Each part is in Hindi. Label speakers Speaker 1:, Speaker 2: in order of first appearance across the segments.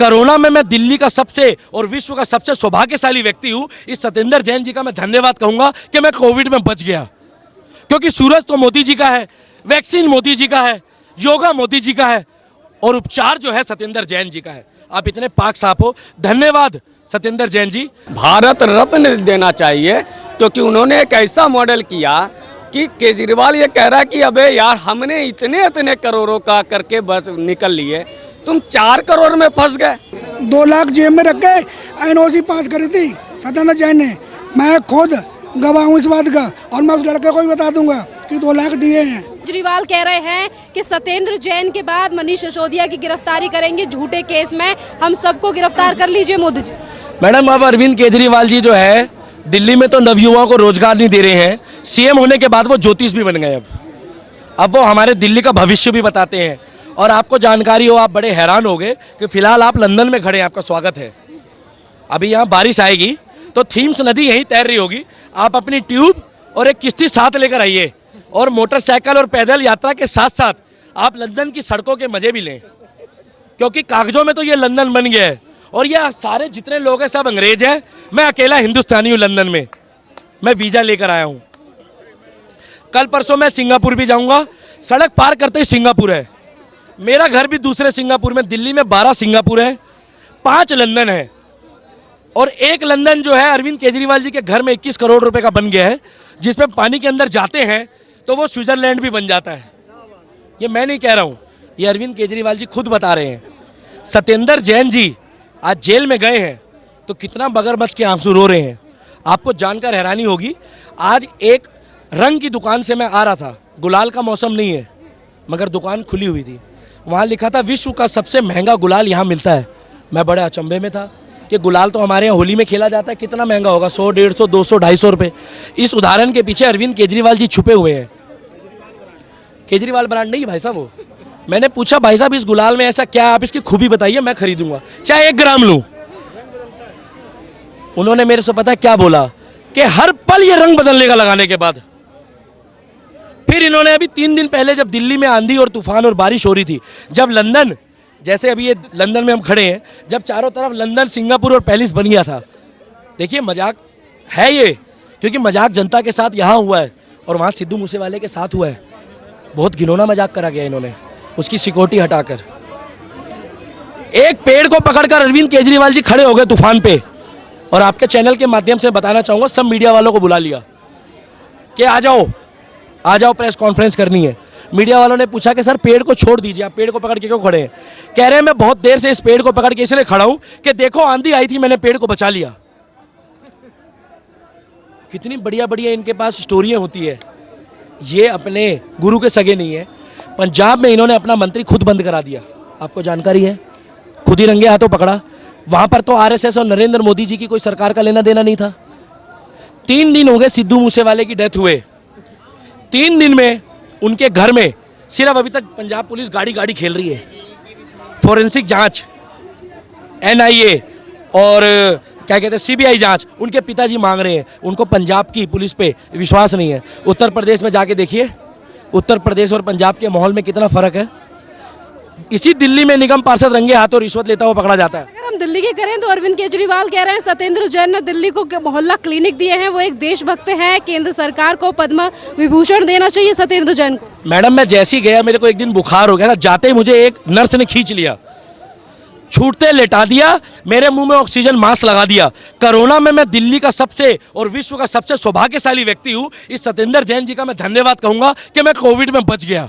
Speaker 1: कोरोना में मैं दिल्ली का सबसे और विश्व का सबसे सौभाग्यशाली व्यक्ति हूँ। इस सत्येंद्र जैन जी का मैं धन्यवाद कहूँगा कि मैं कोविड में बच गया, क्योंकि सूरज तो मोदी जी का है, वैक्सीन मोदी जी का है, योगा मोदी जी का है और उपचार जो है सत्येंद्र जैन जी का है। आप इतने पाक साफ हो, धन्यवाद सत्येंद्र जैन जी।
Speaker 2: भारत रत्न देना चाहिए, क्योंकि उन्होंने एक ऐसा मॉडल किया कि केजरीवाल ये कह रहा है कि अबे यार हमने इतने इतने करोड़ों का करके बस निकल लिए, तुम 4 करोड़ में फंस गए।
Speaker 3: 2 लाख जेब में रख के एनओसी पास करी थी सत्येंद्र जैन ने। मैं खुद गवाह हूँ इस बात का, और मैं उस लड़के को भी बता दूंगा कि 2 लाख दिए हैं।
Speaker 4: केजरीवाल कह रहे हैं कि सत्येंद्र जैन के बाद मनीष सिसोदिया की गिरफ्तारी करेंगे झूठे केस में, हम सबको गिरफ्तार कर लीजिए मोदी जी।
Speaker 1: मैडम, अब अरविंद केजरीवाल जी जो है दिल्ली में तो नवयुवाओं को रोजगार नहीं दे रहे हैं, सीएम होने के बाद वो ज्योतिष भी बन गए। अब वो हमारे दिल्ली का भविष्य भी बताते हैं। और आपको जानकारी हो, आप बड़े हैरान होंगे कि फिलहाल आप लंदन में खड़े हैं, आपका स्वागत है। अभी यहाँ बारिश आएगी तो थीम्स नदी यहीं तैर रही होगी। आप अपनी ट्यूब और एक किश्ती साथ लेकर आइए और मोटरसाइकिल और पैदल यात्रा के साथ साथ आप लंदन की सड़कों के मजे भी लें, क्योंकि कागजों में तो ये लंदन बन गया है और ये सारे जितने लोग हैं सब अंग्रेज हैं। मैं अकेला हिंदुस्तानी हूँ लंदन में, मैं वीज़ा लेकर आया हूँ। कल परसों मैं सिंगापुर भी जाऊँगा, सड़क पार करते ही सिंगापुर है। मेरा घर भी दूसरे सिंगापुर में, दिल्ली में 12 सिंगापुर है, 5 लंदन है और एक लंदन जो है अरविंद केजरीवाल जी के घर में 21 करोड़ रुपए का बन गया है, जिसमें पानी के अंदर जाते हैं तो वो स्विट्जरलैंड भी बन जाता है। ये मैं नहीं कह रहा हूँ, ये अरविंद केजरीवाल जी खुद बता रहे हैं। सत्येंद्र जैन जी आज जेल में गए हैं तो कितना मगरमच्छ के आंसू रो रहे हैं। आपको जानकर हैरानी होगी, आज एक रंग की दुकान से मैं आ रहा था, गुलाल का मौसम नहीं है मगर दुकान खुली हुई थी, वहाँ लिखा था विश्व का सबसे महंगा गुलाल यहाँ मिलता है। मैं बड़े अचंभे में था कि गुलाल तो हमारे यहाँ होली में खेला जाता है, कितना महंगा होगा, 100, 150, 200, 250 रुपये। इस उदाहरण के पीछे अरविंद केजरीवाल जी छुपे हुए हैं। केजरीवाल ब्रांड नहीं भाई साहब वो। मैंने पूछा भाई साहब इस गुलाल में ऐसा क्या है, आप इसकी खूबी बताइए, मैं खरीदूंगा चाहे 1 ग्राम लूं। उन्होंने मेरे से पता है क्या बोला कि हर पल ये रंग बदल लेगा लगाने के बाद। फिर इन्होंने अभी 3 दिन पहले जब दिल्ली में आंधी और तूफान और बारिश हो रही थी, जब लंदन, जैसे अभी ये लंदन में हम खड़े हैं, जब चारों तरफ लंदन, सिंगापुर और पेरिस बन गया था, देखिए मजाक है ये, क्योंकि मजाक जनता के साथ यहाँ हुआ है और वहाँ सिद्धू मूसेवाले के साथ हुआ है। बहुत घिनौना मजाक करा गया इन्होंने, उसकी सिक्योरिटी हटाकर। एक पेड़ को पकड़कर अरविंद केजरीवाल जी खड़े हो गए तूफान पे, और आपके चैनल के माध्यम से बताना चाहूँगा, सब मीडिया वालों को बुला लिया कि आ जाओ प्रेस कॉन्फ्रेंस करनी है। मीडिया वालों ने पूछा कि सर पेड़ को छोड़ दीजिए, आप पेड़ को पकड़ के क्यों खड़े हैं? कह रहे हैं मैं बहुत देर से इस पेड़ को पकड़ के इसलिए खड़ा हूं कि देखो आंधी आई थी, मैंने पेड़ को बचा लिया। कितनी बढ़िया बढ़िया इनके पास स्टोरियां होती है। ये अपने गुरु के सगे नहीं है। पंजाब में इन्होंने अपना मंत्री खुद बंद करा दिया, आपको जानकारी है, खुद ही रंगे हाथों पकड़ा। वहां पर तो आरएसएस और नरेंद्र मोदी जी की कोई सरकार का लेना देना नहीं था। 3 दिन हो गए सिद्धू मूसेवाले की डेथ हुए, 3 दिन में उनके घर में सिर्फ अभी तक पंजाब पुलिस गाड़ी गाड़ी खेल रही है। फोरेंसिक जांच, एनआईए और क्या कहते हैं सीबीआई जांच उनके पिताजी मांग रहे हैं। उनको पंजाब की पुलिस पे विश्वास नहीं है। उत्तर प्रदेश में जाके देखिए, उत्तर प्रदेश और पंजाब के माहौल में कितना फर्क है। इसी दिल्ली में निगम पार्षद रंगे हाथों रिश्वत लेता हुआ पकड़ा जाता है।
Speaker 4: अगर हम दिल्ली की करें तो अरविंद केजरीवाल कह रहे हैं सत्येंद्र जैन ने दिल्ली को मोहल्ला क्लिनिक दिए हैं, वो एक देशभक्त हैं, केंद्र सरकार को पद्म विभूषण देना चाहिए सत्येंद्र जैन को।
Speaker 1: मैडम, मैं जैसे ही गया, मेरे को एक दिन बुखार हो गया था, जाते ही मुझे एक नर्स ने खींच लिया, छूटते लेटा दिया, मेरे मुंह में ऑक्सीजन मास्क लगा दिया। कोरोना में मैं दिल्ली का सबसे और विश्व का सबसे सौभाग्यशाली व्यक्ति हूँ। इस सत्येंद्र जैन जी का मैं धन्यवाद कहूँगा कि मैं कोविड में बच गया,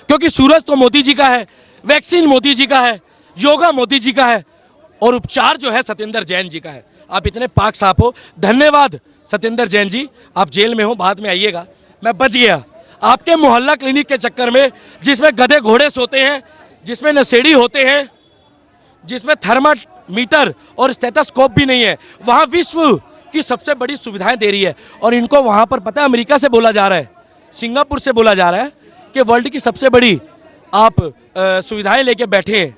Speaker 1: क्योंकि सूरज तो मोदी जी का है, वैक्सीन मोदी जी का है, योगा मोदी जी का है और उपचार जो है सत्येंद्र जैन जी का है। आप इतने पाक साफ हो, धन्यवाद सत्येंद्र जैन जी। आप जेल में हो, बाद में आइएगा, मैं बच गया आपके मोहल्ला क्लिनिक के चक्कर में, जिसमें गधे घोड़े सोते हैं, जिसमें नशेड़ी होते हैं, जिसमें थर्मामीटर और स्टेथोस्कोप भी नहीं है। वहाँ विश्व की सबसे बड़ी सुविधाएं दे रही है और इनको वहाँ पर पता है अमेरिका से बोला जा रहा है, सिंगापुर से बोला जा रहा है कि वर्ल्ड की सबसे बड़ी आप सुविधाएं लेके बैठे हैं।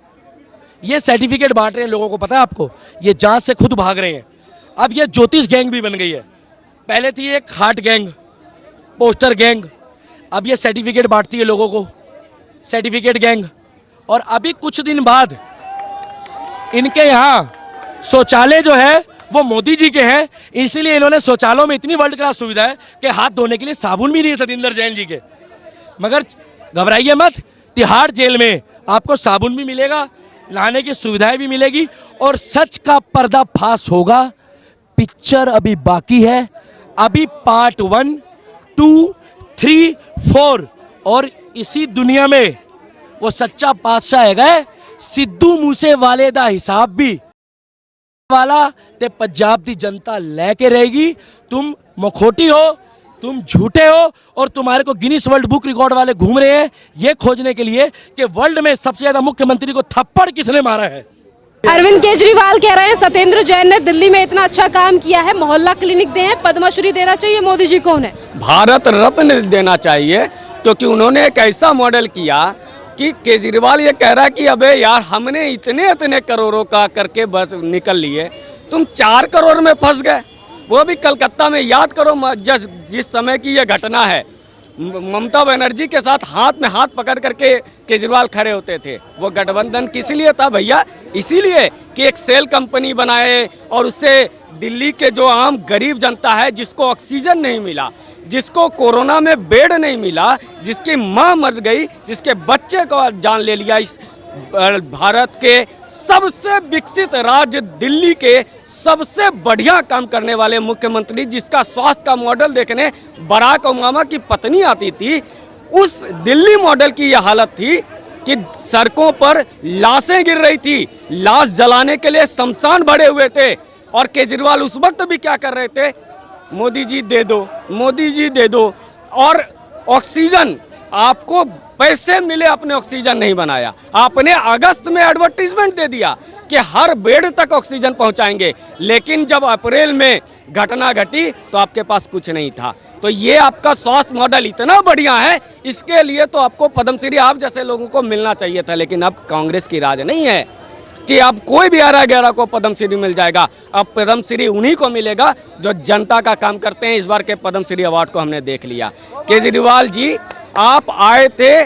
Speaker 1: ये सर्टिफिकेट बांट रहे हैं लोगों को, पता है आपको, ये जांच से खुद भाग रहे हैं। अब ये ज्योतिष गैंग भी बन गई है। पहले थी एक हार्ट गैंग, पोस्टर गैंग, अब ये सर्टिफिकेट बांटती है लोगों को, सर्टिफिकेट गैंग। और अभी कुछ दिन बाद इनके यहाँ शौचालय जो है वो मोदी जी के हैं, इसीलिए इन्होंने शौचालयों में इतनी वर्ल्ड क्लास सुविधा है कि हाथ धोने के लिए साबुन भी नहीं है सतेंद्र जैन जी के। मगर घबराइए मत, तिहाड़ जेल में आपको साबुन भी मिलेगा, नहाने की सुविधाएं भी मिलेगी और सच का पर्दाफाश होगा। पिक्चर अभी बाकी है, अभी पार्ट 1, 2, 3, 4 और इसी दुनिया में वो सच्चा बादशाह है सिद्धू मूसेवाले दा हिसाब भी वाला ते पंजाब दी जनता लेके रहेगी। तुम मखोटी हो, तुम झूठे हो और तुम्हारे को गिनीज वर्ल्ड बुक रिकॉर्ड वाले घूम रहे हैं ये खोजने के लिए कि वर्ल्ड में सबसे ज्यादा मुख्यमंत्री को थप्पड़ किसने मारा है।
Speaker 4: अरविंद केजरीवाल कह रहे हैं सत्येंद्र जैन ने दिल्ली में इतना अच्छा काम किया है, मोहल्ला क्लिनिक दे हैं, पद्मश्री देना चाहिए मोदी जी को उन्हें।
Speaker 2: भारत रत्न देना चाहिए क्योंकि उन्होंने एक ऐसा मॉडल किया कि केजरीवाल ये कह रहा है कि अबे यार हमने इतने करोड़ों का करके बस निकल लिए, तुम 4 करोड़ में फंस गए। वो भी कलकत्ता में, याद करो जिस समय की ये घटना है, ममता बनर्जी के साथ हाथ में हाथ पकड़ करके केजरीवाल खड़े होते थे। वो गठबंधन किस लिए था भैया? इसीलिए कि एक सेल कंपनी बनाए और उससे दिल्ली के जो आम गरीब जनता है जिसको ऑक्सीजन नहीं मिला, जिसको कोरोना में बेड नहीं मिला, जिसकी माँ मर गई, जिसके बच्चे को जान ले लिया, इस भारत के सबसे विकसित राज्य दिल्ली के सबसे बढ़िया काम करने वाले मुख्यमंत्री, जिसका स्वास्थ्य का मॉडल देखने बराक ओबामा की पत्नी आती थी, उस दिल्ली मॉडल की यह हालत थी कि सड़कों पर लाशें गिर रही थी, लाश जलाने के लिए शमशान भरे हुए थे। और केजरीवाल उस वक्त भी क्या कर रहे थे? मोदी जी दे दो, मोदी जी दे दो। और ऑक्सीजन आपको पैसे मिले, अपने ऑक्सीजन नहीं बनाया। आपने अगस्त में एडवर्टीजमेंट दे दिया कि हर बेड तक ऑक्सीजन पहुंचाएंगे, लेकिन जब अप्रैल में घटना घटी तो आपके पास कुछ नहीं था। तो ये आपका स्वास्थ्य मॉडल इतना बढ़िया है, इसके लिए तो आपको पद्मश्री आप जैसे लोगों को मिलना चाहिए था। लेकिन अब कांग्रेस की राज नहीं है कि अब कोई भी 11 को पद्मश्री मिल जाएगा। अब पद्मश्री उन्हीं को मिलेगा जो जनता का काम करते हैं। इस बार के पद्मश्री अवार्ड को हमने देख लिया। केजरीवाल जी, आप आए थे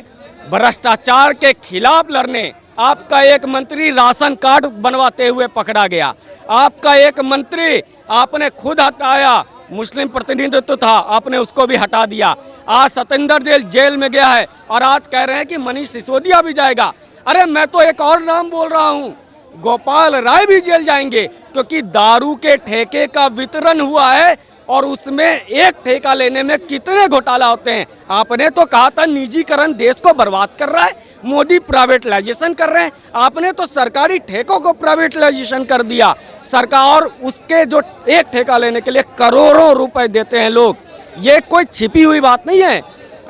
Speaker 2: भ्रष्टाचार के खिलाफ लड़ने, आपका एक मंत्री राशन कार्ड बनवाते हुए पकड़ा गया, आपका एक मंत्री आपने खुद हटाया, मुस्लिम प्रतिनिधित्व था, आपने उसको भी हटा दिया। आज सतेंद्र जेल में गया है और आज कह रहे हैं कि मनीष सिसोदिया भी जाएगा। अरे मैं तो एक और नाम बोल रहा हूँ, गोपाल राय भी जेल जाएंगे, क्योंकि दारू के ठेके का वितरण हुआ है और उसमें एक ठेका लेने में कितने घोटाला होते हैं। आपने तो कहा था निजीकरण देश को बर्बाद कर रहा है, मोदी प्राइवेटाइजेशन कर रहे हैं। आपने तो सरकारी ठेकों को प्राइवेटाइजेशन कर दिया। सरकार उसके जो एक ठेका लेने के लिए करोड़ों रुपए देते हैं लोग, ये कोई छिपी हुई बात नहीं है।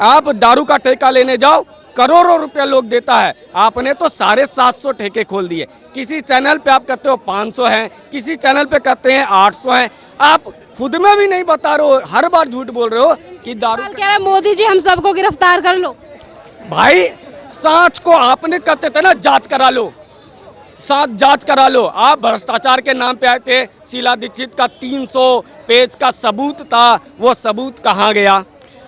Speaker 2: आप दारू का ठेका लेने जाओ, करोड़ों रुपया लोग देता है। आपने तो 750 ठेके खोल दिए। किसी चैनल पे आप कहते हो 500 हैं, किसी चैनल पे कहते हैं 800 हैं। आप खुद में भी नहीं बता रहे हो, हर बार झूठ बोल रहे हो कि दारू।
Speaker 4: कह रहे हैं मोदी जी हम सबको गिरफ्तार कर लो।
Speaker 2: भाई सांच को आपने कहते थे ना, जांच करा लो, साथ जांच करा लो। आप भ्रष्टाचार के नाम पे आए थे, शीला दीक्षित का 300 पेज का सबूत था, वो सबूत कहाँ गया?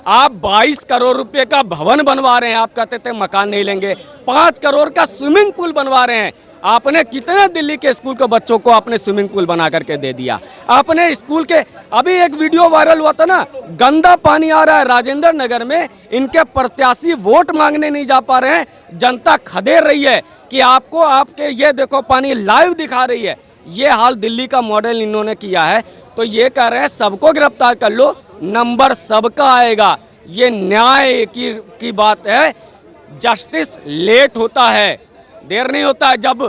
Speaker 2: आप 22 करोड़ रुपए का भवन बनवा रहे हैं, आप कहते थे मकान नहीं लेंगे। 5 करोड़ का स्विमिंग पूल बनवा रहे हैं। आपने कितने दिल्ली के स्कूल के बच्चों को आपने स्विमिंग पूल बना करके दे दिया। आपने स्कूल के, अभी एक वीडियो वायरल हुआ था ना, गंदा पानी आ रहा है राजेंद्र नगर में, इनके प्रत्याशी वोट मांगने नहीं जा पा रहे हैं, जनता खदेड़ रही है कि आपको, आपके ये देखो पानी लाइव दिखा रही है। ये हाल दिल्ली का मॉडल इन्होंने किया है। तो ये कह रहे हैं सबको गिरफ्तार कर लो, नंबर सबका आएगा। ये न्याय की बात है। जस्टिस लेट होता है, देर नहीं होता है। जब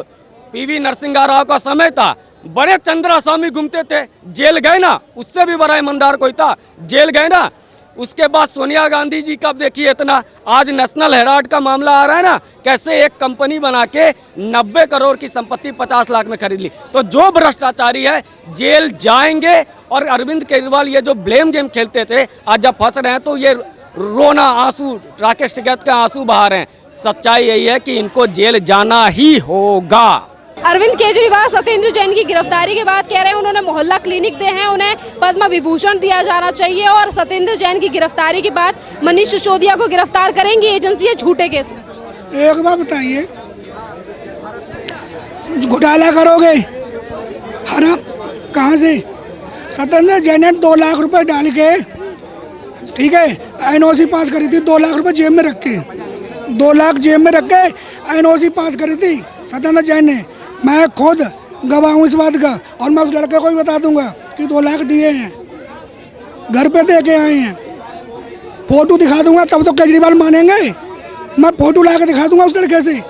Speaker 2: पीवी नरसिंह राव का समय था, बड़े चंद्रा स्वामी घूमते थे, जेल गए ना, उससे भी बड़ा ईमानदार कोई था, जेल गए ना। उसके बाद सोनिया गांधी जी का देखिए इतना, आज नेशनल हेराल्ड का मामला आ रहा है ना, कैसे एक कंपनी बना के 90 करोड़ की संपत्ति 50 लाख में खरीद ली। तो जो भ्रष्टाचारी है जेल जाएंगे। और अरविंद केजरीवाल ये जो ब्लेम गेम खेलते थे, आज जब फंस रहे हैं तो ये रोना, आंसू, राकेश टिकैत का आंसू बहा रहे हैं। सच्चाई यही है कि इनको जेल जाना ही होगा।
Speaker 4: अरविंद केजरीवाल सत्येंद्र जैन की गिरफ्तारी के बाद कह रहे हैं उन्होंने मोहल्ला क्लिनिक दे हैं, उन्हें पद्म विभूषण दिया जाना चाहिए। और सत्येंद्र जैन की गिरफ्तारी के बाद मनीष सिसोदिया को गिरफ्तार करेंगी एजेंसी झूठे केस में।
Speaker 3: एक बात बताइए, घोटाला करोगे हराम कहाँ से? सत्येंद्र जैन ने 2 लाख रुपए डाल के, ठीक है, एनओसी पास करी थी, 2 लाख रुपए जेब में रख के, 2 लाख जेब में रख के एनओसी पास करी थी सत्येंद्र जैन ने। मैं खुद गवाह हूँ इस बात का, और मैं उस लड़के को भी बता दूंगा कि 2 लाख दिए हैं, घर पे दे के आए हैं। फोटो दिखा दूंगा तब तो केजरीवाल मानेंगे। मैं फोटो ला के दिखा दूंगा उस लड़के से।